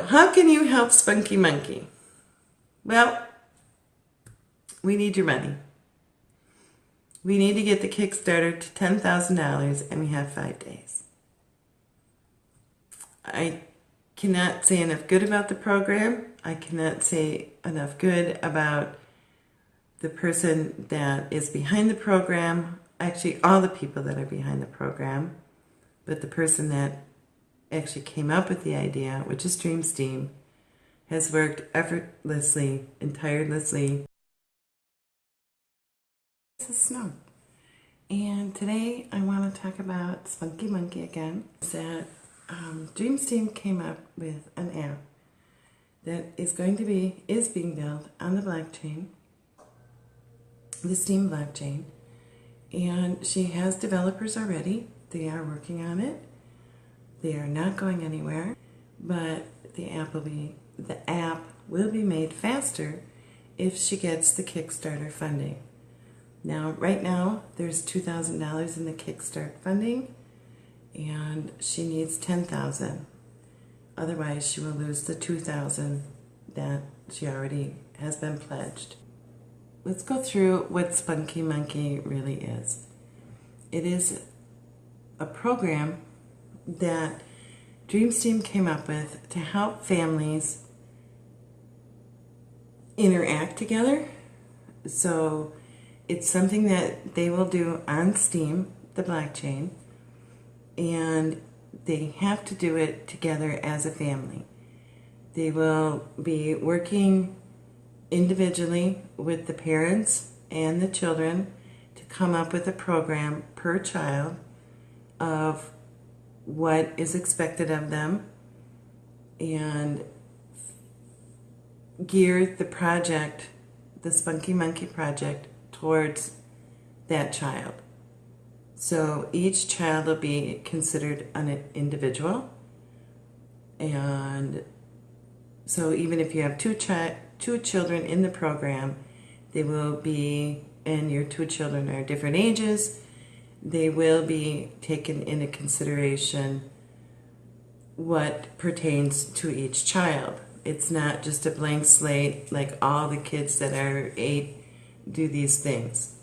how can you help Spunkee Monkee? Well, we need your money. We need to get the Kickstarter to $10,000 and we have 5 days. I cannot say enough good about the program. I cannot say enough good about the person that is behind the program. Actually, all the people that are behind the program. But the person that actually came up with the idea, which is Dreamsteam, has worked effortlessly and tirelessly. This is snow. And today I want to talk about Spunkee Monkee again. That Dreamsteam came up with an app that is being built on the blockchain, the Steam blockchain, and she has developers already. They are working on it. They are not going anywhere, but the app will be made faster if she gets the Kickstarter funding. Now, right now, there's $2,000 in the Kickstarter funding, and she needs $10,000. Otherwise, she will lose the $2,000 that she already has been pledged. Let's go through what Spunkee Monkee really is. It is a program that Dreamsteam came up with to help families interact together. So it's something that they will do on Steam, the blockchain, and they have to do it together as a family. They will be working individually with the parents and the children to come up with a program per child of what is expected of them and gear the project, the Spunkee Monkee project, towards that child. So each child will be considered an individual, and so even if you have two children in the program, they will be, and your 2 children are different ages, they will be taken into consideration what pertains to each child. It's not just a blank slate like all the kids that are 8 do these things.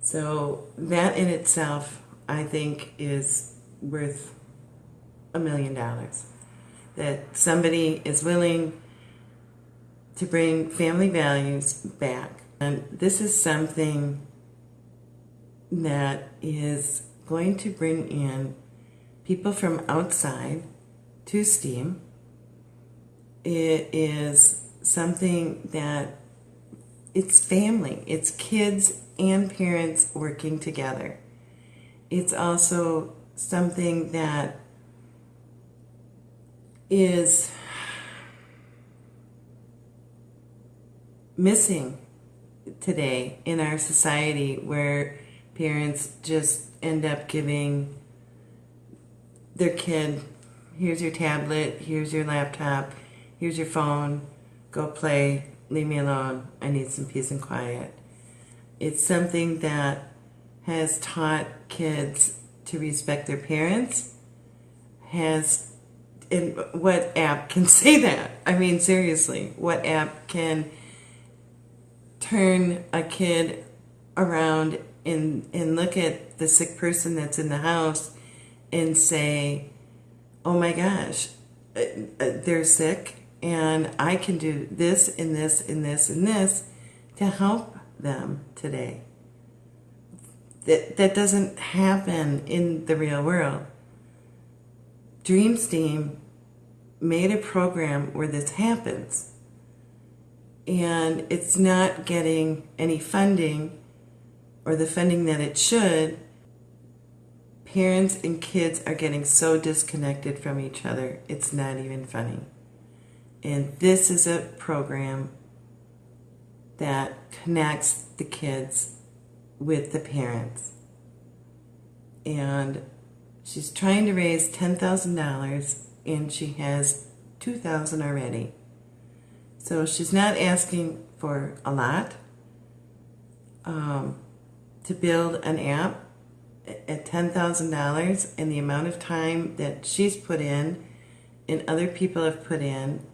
So that in itself, I think, is worth $1 million. That somebody is willing to bring family values back. And this is something that is going to bring in people from outside to Steam. It is something that it's family, it's kids and parents working together. It's also something that is missing today in our society, where parents just end up giving their kid, here's your tablet, here's your laptop, here's your phone, go play, leave me alone, I need some peace and quiet. It's something that has taught kids to respect their parents. And what app can say that? I mean, seriously, what app can turn a kid around and look at the sick person that's in the house and say, oh my gosh, they're sick, and I can do this and this and this and this to help them today. That doesn't happen in the real world. Dreamsteam made a program where this happens, and it's not getting any funding, or the funding that it should. Parents and kids are getting so disconnected from each other, it's not even funny. And this is a program that connects the kids with the parents. And she's trying to raise $10,000, and she has $2,000 already. So she's not asking for a lot to build an app at $10,000, and the amount of time that she's put in and other people have put in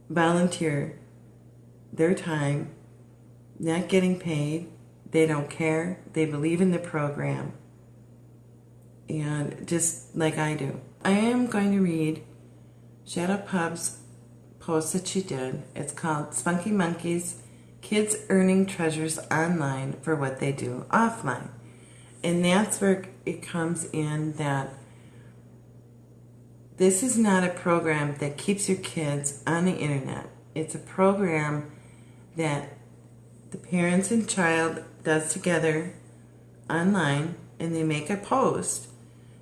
volunteer their time, not getting paid. They don't care. They believe in the program. And just like I do. I am going to read Shadow Pub's post that she did. It's called Spunkee Monkee's Kids Earning Treasures Online for What They Do Offline. And that's where it comes in that this is not a program that keeps your kids on the internet. It's a program that the parents and child does together online, and they make a post.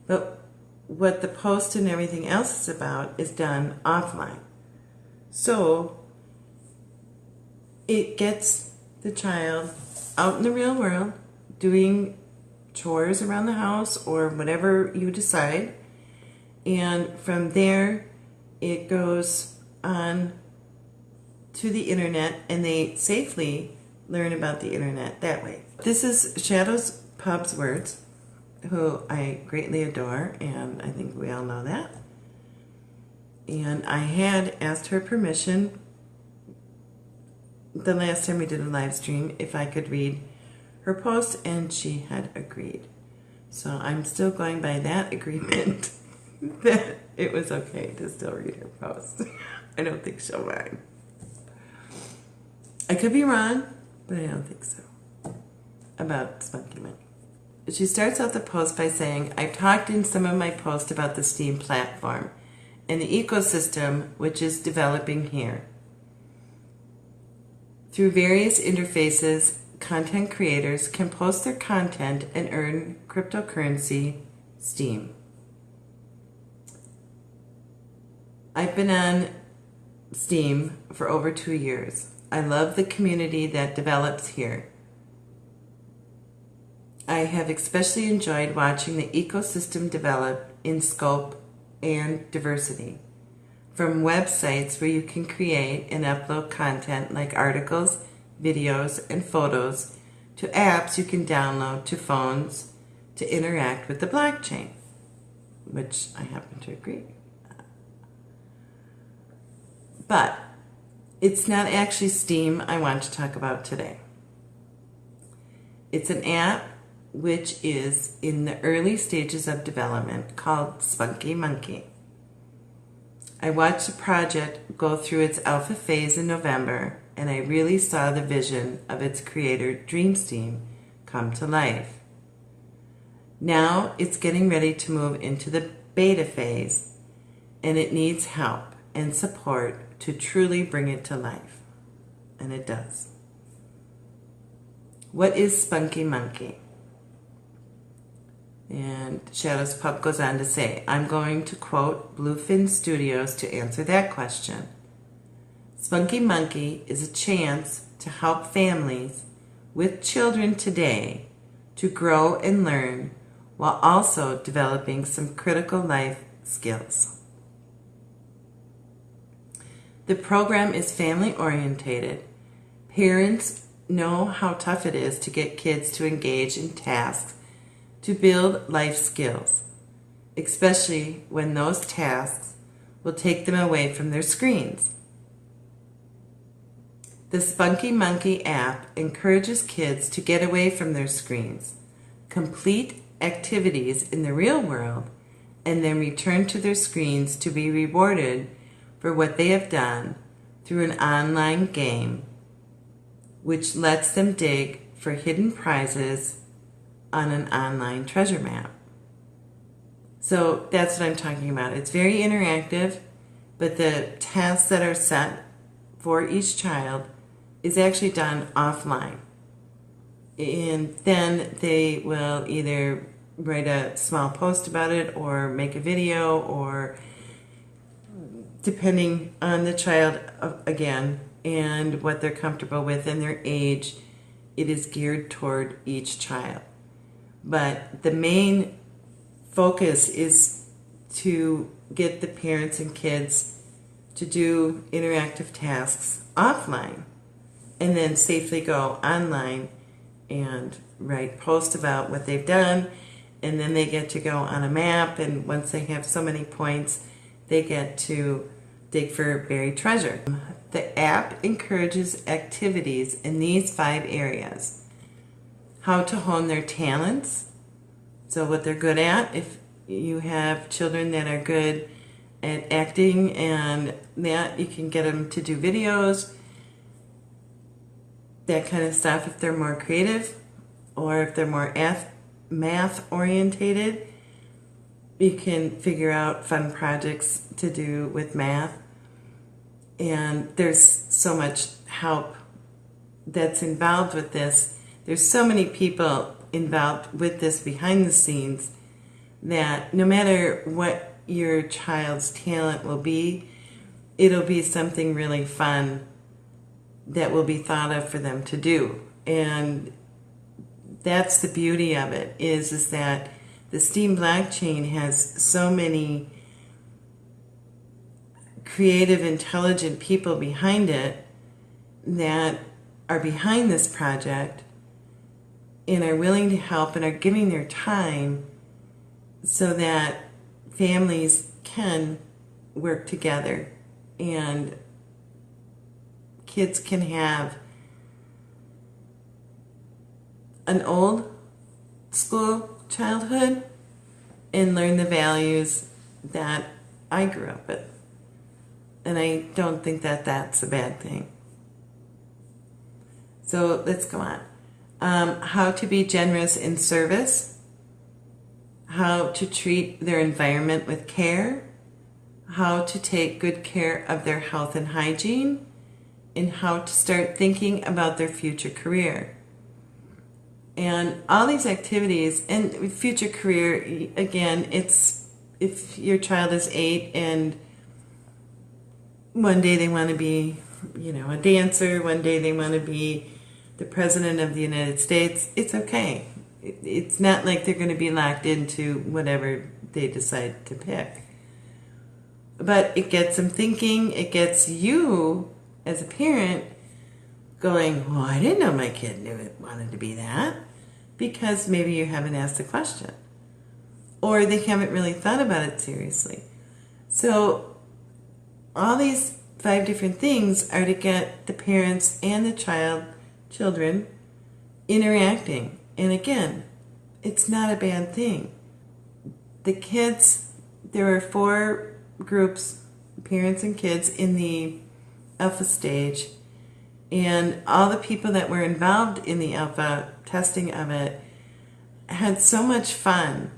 But what the post and everything else is about is done offline. So it gets the child out in the real world doing chores around the house or whatever you decide. And from there, it goes on to the internet, and they safely learn about the internet that way. This is Shadow's Pub's words, who I greatly adore, and I think we all know that. And I had asked her permission the last time we did a live stream if I could read her post, and she had agreed. So I'm still going by that agreement that it was okay to still read her post. I don't think she'll mind. I could be wrong, but I don't think so about Spunkee Monkee. She starts out the post by saying, I've talked in some of my posts about the Steam platform and the ecosystem which is developing here. Through various interfaces, content creators can post their content and earn cryptocurrency, Steam. I've been on Steam for over 2 years. I love the community that develops here. I have especially enjoyed watching the ecosystem develop in scope and diversity. From websites where you can create and upload content like articles, videos, and photos, to apps you can download to phones to interact with the blockchain, which I happen to agree. But it's not actually Steam I want to talk about today. It's an app which is in the early stages of development called Spunkee Monkee. I watched the project go through its alpha phase in November, and I really saw the vision of its creator, Dreamsteam, come to life. Now it's getting ready to move into the beta phase, and it needs help and support to truly bring it to life. And it does. What is Spunkee Monkee? And Shadow's Pub goes on to say, I'm going to quote Bluefin Studios to answer that question. Spunkee Monkee is a chance to help families with children today to grow and learn while also developing some critical life skills. The program is family orientated. Parents know how tough it is to get kids to engage in tasks to build life skills, especially when those tasks will take them away from their screens. The Spunkee Monkee app encourages kids to get away from their screens, complete activities in the real world, and then return to their screens to be rewarded for what they have done through an online game, which lets them dig for hidden prizes on an online treasure map. So that's what I'm talking about. It's very interactive, but the tasks that are set for each child is actually done offline. And then they will either write a small post about it or make a video, or depending on the child, again, and what they're comfortable with and their age, it is geared toward each child. But the main focus is to get the parents and kids to do interactive tasks offline and then safely go online and write posts about what they've done, and then they get to go on a map, and once they have so many points, they get to dig for buried treasure. The app encourages activities in these 5 areas. How to hone their talents, so what they're good at. If you have children that are good at acting and that, you can get them to do videos, that kind of stuff if they're more creative, or if they're more math orientated, you can figure out fun projects to do with math. And there's so much help that's involved with this. There's so many people involved with this behind the scenes that no matter what your child's talent will be, it'll be something really fun that will be thought of for them to do. And that's the beauty of it, is that the STEAM blockchain has so many creative, intelligent people behind it that are behind this project and are willing to help and are giving their time so that families can work together and kids can have an old school childhood and learn the values that I grew up with. And I don't think that that's a bad thing. So let's go on. How to be generous in service, how to treat their environment with care, how to take good care of their health and hygiene, and how to start thinking about their future career. And all these activities and future career, again, it's if your child is 8 and one day they want to be, a dancer, one day they want to be the President of the United States, it's okay. It's not like they're going to be locked into whatever they decide to pick. But it gets them thinking, it gets you as a parent going, well, I didn't know my kid wanted to be that, because maybe you haven't asked the question. Or they haven't really thought about it seriously. So all these 5 different things are to get the parents and the children interacting. And again, it's not a bad thing. The kids, there are 4 groups, parents and kids, in the alpha stage. And all the people that were involved in the alpha testing of it had so much fun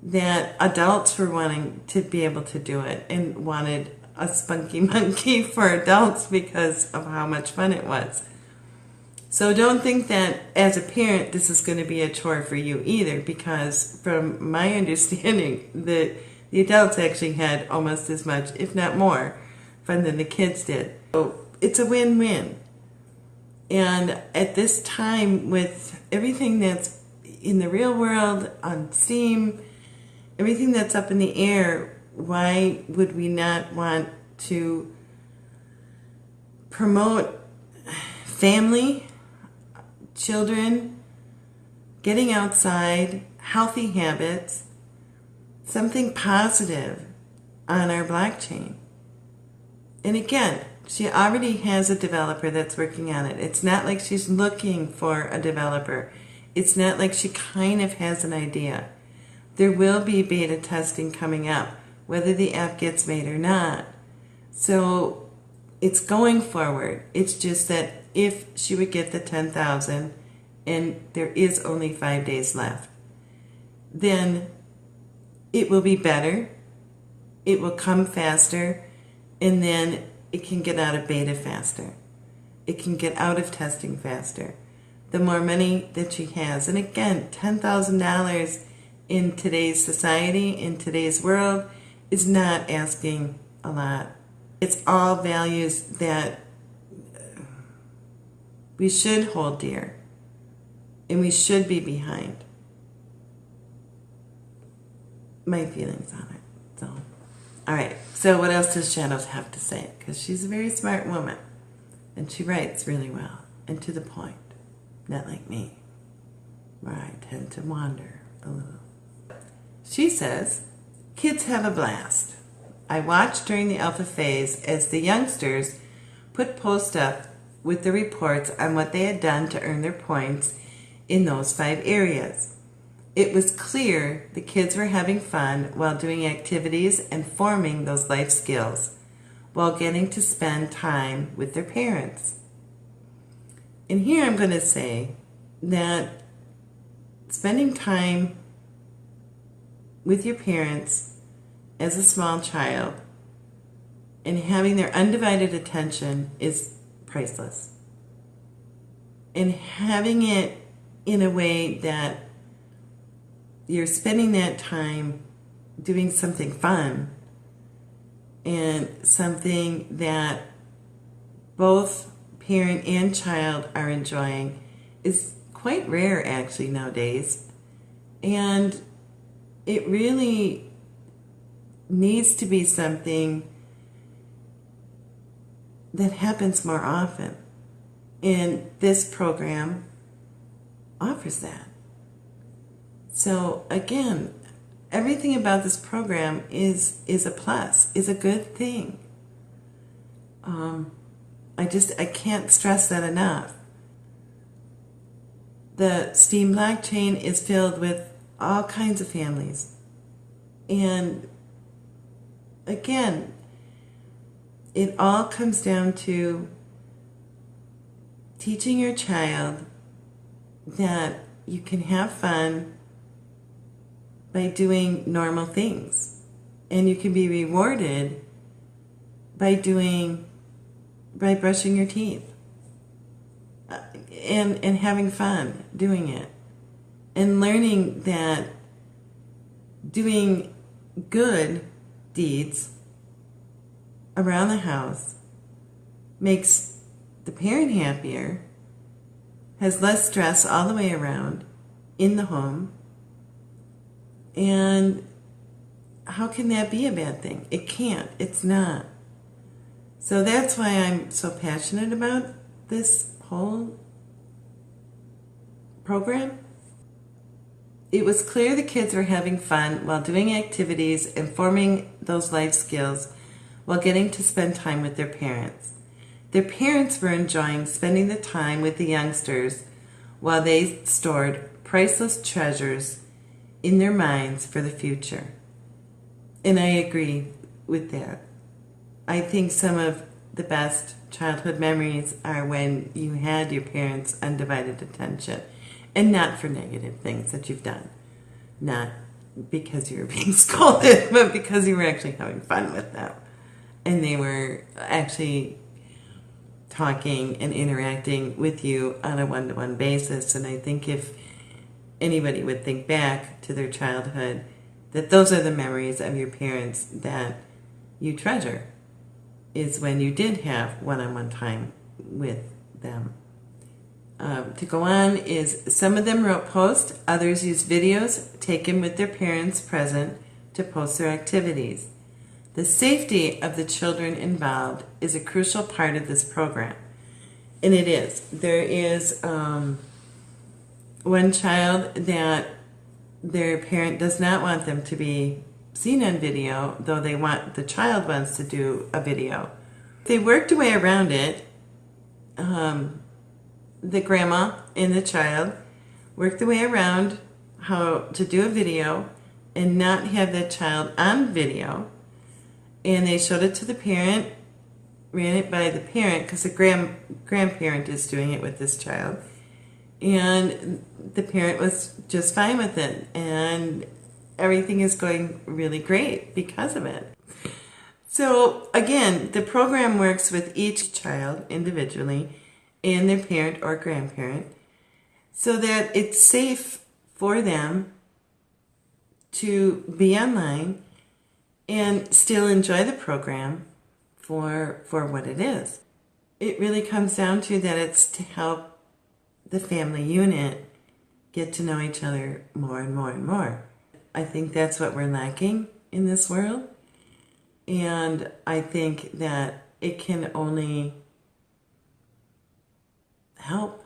that adults were wanting to be able to do it and wanted a Spunkee Monkee for adults because of how much fun it was. So don't think that as a parent this is going to be a chore for you either, because from my understanding the adults actually had almost as much, if not more, fun than the kids did. So it's a win-win. And at this time, with everything that's in the real world, on Steam, everything that's up in the air, why would we not want to promote family, children, getting outside, healthy habits, something positive on our blockchain? And again, she already has a developer that's working on it. It's not like she's looking for a developer. It's not like she kind of has an idea. There will be beta testing coming up, whether the app gets made or not. So it's going forward. It's just that if she would get the 10,000 and there is only 5 days left, then it will be better, it will come faster, and then it can get out of beta faster. It can get out of testing faster. The more money that she has. And again, $10,000 in today's society, in today's world, is not asking a lot. It's all values that we should hold dear and we should be behind. My feelings on it. So, all right. So what else does Shadows have to say? Because she's a very smart woman and she writes really well and to the point. Not like me, where I tend to wander a little. She says, kids have a blast. I watched during the alpha phase as the youngsters put posts up with the reports on what they had done to earn their points in those 5 areas. It was clear the kids were having fun while doing activities and forming those life skills, while getting to spend time with their parents. And here I'm going to say that spending time with your parents as a small child and having their undivided attention is priceless. And having it in a way that you're spending that time doing something fun and something that both parent and child are enjoying is quite rare actually nowadays. And it really needs to be something that happens more often. And this program offers that. So again, everything about this program is a plus, is a good thing. I can't stress that enough. The STEAM blockchain is filled with all kinds of families. And again, it all comes down to teaching your child that you can have fun by doing normal things, and you can be rewarded by brushing your teeth and having fun doing it, and learning that doing good deeds around the house makes the parent happier, has less stress all the way around in the home. And how can that be a bad thing? It can't. It's not. So that's why I'm so passionate about this whole program. It was clear the kids were having fun while doing activities and forming those life skills while getting to spend time with their parents. Their parents were enjoying spending the time with the youngsters while they stored priceless treasures in their minds for the future. And I agree with that. I think some of the best childhood memories are when you had your parents' undivided attention, and not for negative things that you've done. Not because you were being scolded, but because you were actually having fun with them. And they were actually talking and interacting with you on a one-to-one basis. And I think if anybody would think back to their childhood, that those are the memories of your parents that you treasure, is when you did have one-on-one time with them. To go on is, some of them wrote posts, others used videos taken with their parents present to post their activities. The safety of the children involved is a crucial part of this program. And it is. There is one child that their parent does not want them to be seen on video, though the child wants to do a video. They worked a way around it. The grandma and the child worked the way around how to do a video and not have that child on video. And they showed it to the parent, ran it by the parent, because the grandparent is doing it with this child. And the parent was just fine with it. And everything is going really great because of it. So again, the program works with each child individually and their parent or grandparent, so that it's safe for them to be online and still enjoy the program for what it is. It really comes down to that it's to help the family unit get to know each other more and more and more. I think that's what we're lacking in this world. And I think that it can only help,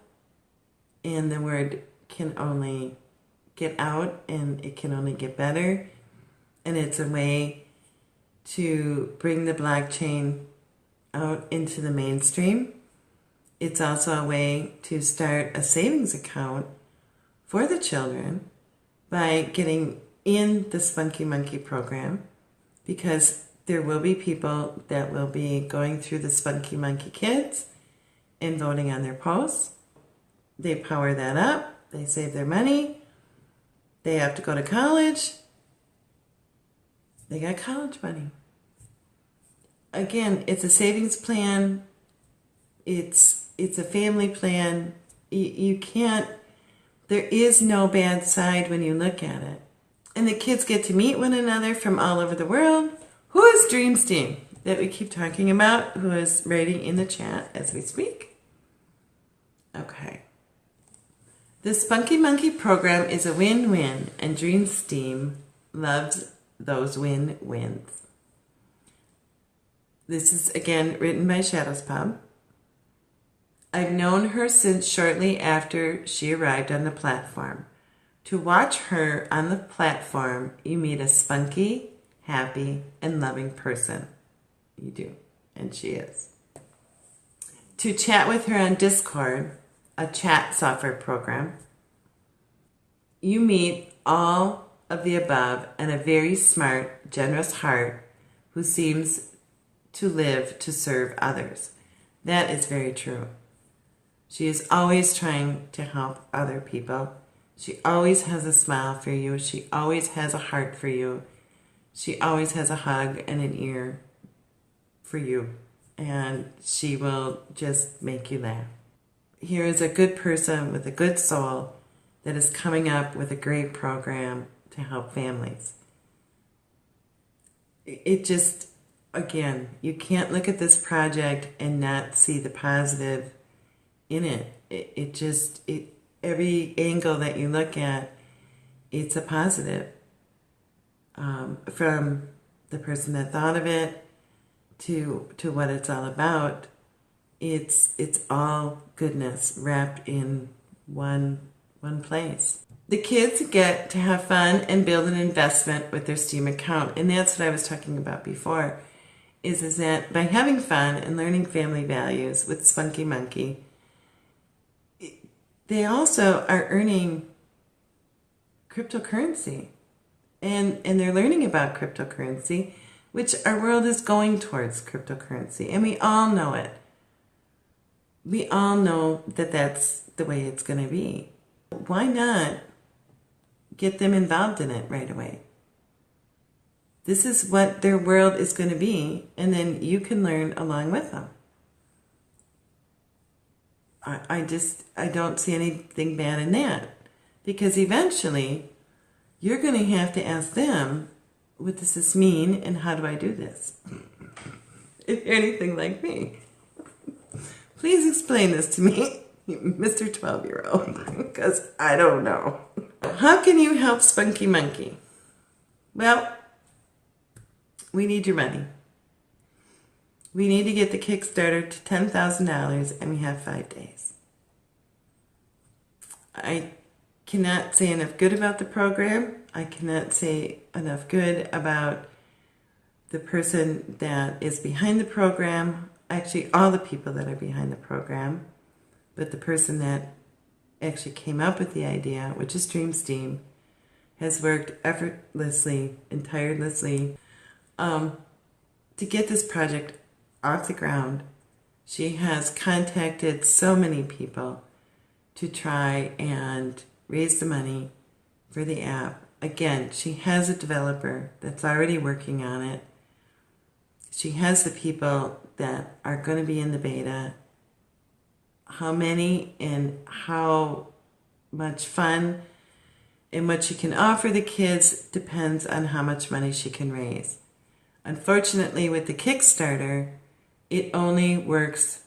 and the word can only get out, and it can only get better. And it's a way to bring the blockchain out into the mainstream. It's also a way to start a savings account for the children by getting in the Spunkee Monkee program, because there will be people that will be going through the Spunkee Monkee Kids and voting on their posts. They power that up. They save their money. They have to go to college. They got college money. Again, it's a savings plan. It's a family plan. You can't, there is no bad side when you look at it. And the kids get to meet one another from all over the world. Who is Dreams Team that we keep talking about, who is writing in the chat as we speak? Okay. The Spunkee Monkee program is a win-win, and Dreams Team loves those win-wins. This is, again, written by Shadows Pub. I've known her since shortly after she arrived on the platform. To watch her on the platform, you meet a spunky, happy, and loving person. You do, and she is. To chat with her on Discord, a chat software program, you meet all of the above and a very smart, generous heart who seems to live to serve others. That is very true. She is always trying to help other people. She always has a smile for you. She always has a heart for you. She always has a hug and an ear for you. And she will just make you laugh. Here is a good person with a good soul that is coming up with a great program to help families. It just, again, you can't look at this project and not see the positive in it. Every angle that you look at, it's a positive. From the person that thought of it to what it's all about, it's all goodness wrapped in one place. The kids get to have fun and build an investment with their Steam account, and that's what I was talking about before. Is that by having fun and learning family values with Spunkee Monkee, they also are earning cryptocurrency. And they're learning about cryptocurrency, which our world is going towards cryptocurrency. And we all know it. We all know that that's the way it's going to be. Why not get them involved in it right away? This is what their world is going to be, and then you can learn along with them. I don't see anything bad in that, because eventually you're going to have to ask them, what does this mean and how do I do this? If you're anything like me. Please explain this to me, Mr. 12-year-old, because I don't know. How can you help Spunkee Monkee? Well, we need your money. We need to get the Kickstarter to $10,000, and we have 5 days. I cannot say enough good about the program. I cannot say enough good about the person that is behind the program. Actually, all the people that are behind the program. But the person that actually came up with the idea, which is Dreams Team, has worked effortlessly and tirelessly to get this project off the ground. She has contacted so many people to try and raise the money for the app. Again, she has a developer that's already working on it. She has the people that are going to be in the beta. How many and how much fun and what she can offer the kids depends on how much money she can raise. Unfortunately, with the Kickstarter, it only works,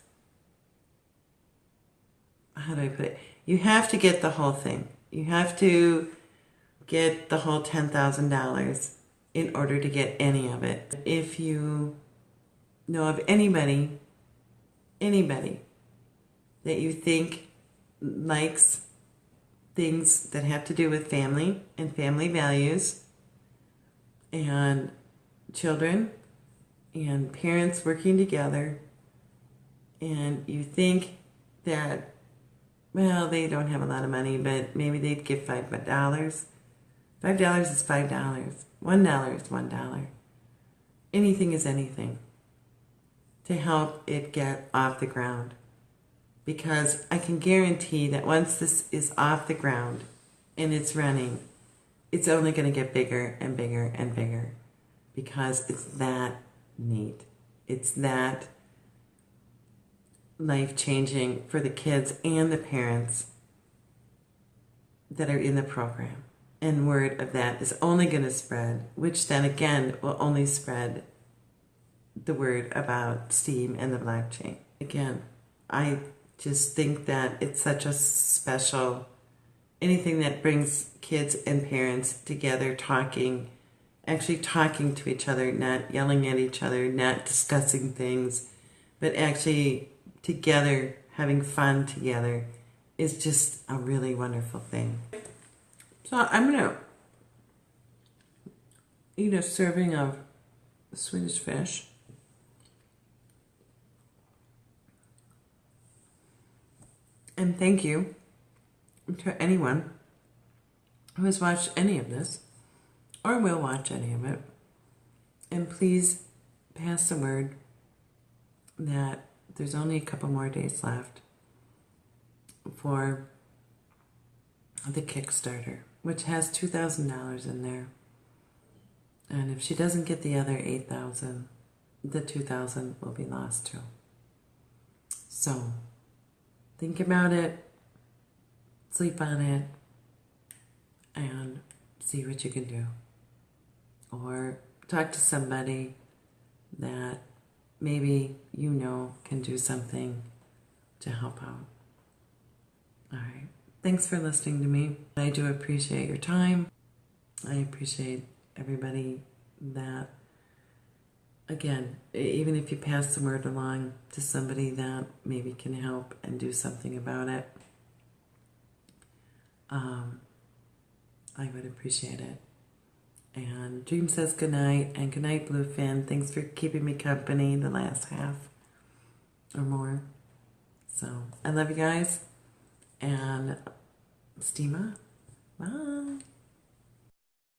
how do I put it? You have to get the whole thing. You have to get the whole $10,000 in order to get any of it. If you know of anybody that you think likes things that have to do with family and family values and children and parents working together, and you think that, well, they don't have a lot of money, but maybe they'd give $5. $5 is $5. $1 is $1. Anything is anything to help it get off the ground. Because I can guarantee that once this is off the ground and it's running, it's only going to get bigger and bigger and bigger. Because it's that neat. It's that life-changing for the kids and the parents that are in the program. And word of that is only going to spread, which then again will only spread the word about STEAM and the blockchain. Again, I just think that it's such a special, anything that brings kids and parents together talking, actually talking to each other, not yelling at each other, not discussing things, but actually together, having fun together is just a really wonderful thing. So I'm going to eat a serving of Swedish fish. And thank you to anyone who has watched any of this or will watch any of it. And please pass the word that there's only a couple more days left for the Kickstarter, which has $2,000 in there. And if she doesn't get the other $8,000, the $2,000 will be lost too. So think about it, sleep on it, and see what you can do. Or talk to somebody that maybe you know can do something to help out. All right. Thanks for listening to me. I do appreciate your time. I appreciate everybody that, again, even if you pass the word along to somebody that maybe can help and do something about it, I would appreciate it. And Dream says goodnight, and goodnight, Bluefin. Thanks for keeping me company the last half or more. So, I love you guys, and steam on. Bye.